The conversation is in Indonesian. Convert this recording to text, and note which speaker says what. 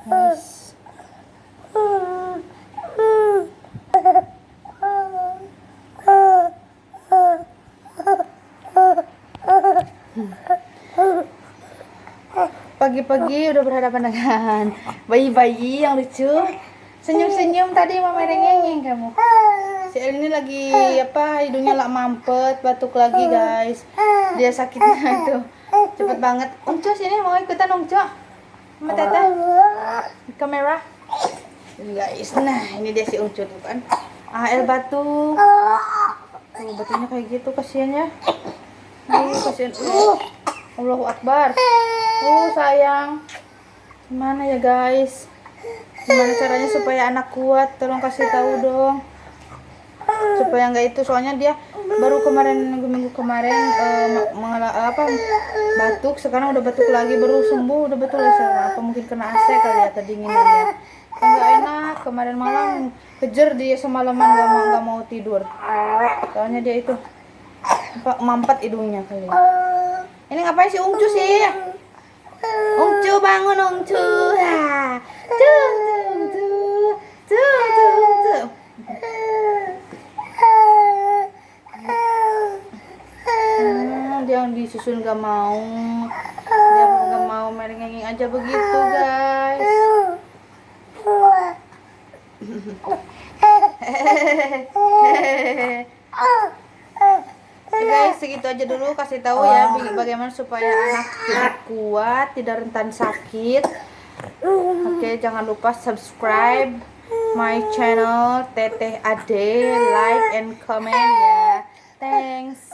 Speaker 1: Yes. Pagi-pagi udah berhadapan dengan bayi-bayi yang lucu. Senyum-senyum tadi mama rengeng kamu. Si El ini lagi apa, hidungnya lah mampet, batuk lagi guys. Dia sakitnya itu cepet banget. Ungcu sini mau ikutan Ungcu sama Tete di kamera guys. Nah ini dia si Ungcu tuh kan. El batuk. Tuh batuknya kayak gitu, kasihan ya. Kasihan. Allahu Akbar. Sayang. Gimana ya guys? Gimana caranya supaya anak kuat? Tolong kasih tahu dong. Supaya nggak itu, soalnya dia baru kemarin minggu kemarin batuk, sekarang udah batuk lagi, baru sembuh udah betul ya. Apa mungkin kena AC kali ya, kedinginannya. Nggak enak, kemarin malam kejer dia semalaman nggak mau tidur. Soalnya dia itu mampet hidungnya kali. Ini ngapain sih Ungcu sih? Ungcu bangun Ungcu. Dia yang disusun gak mau. Dia gak mau, merengeng aja begitu guys. Guys, segitu aja dulu, kasih tahu ya bagaimana supaya anak tidak kuat, tidak rentan sakit. Oke, jangan lupa subscribe my channel Teteh Ade, like and comment ya. Thanks.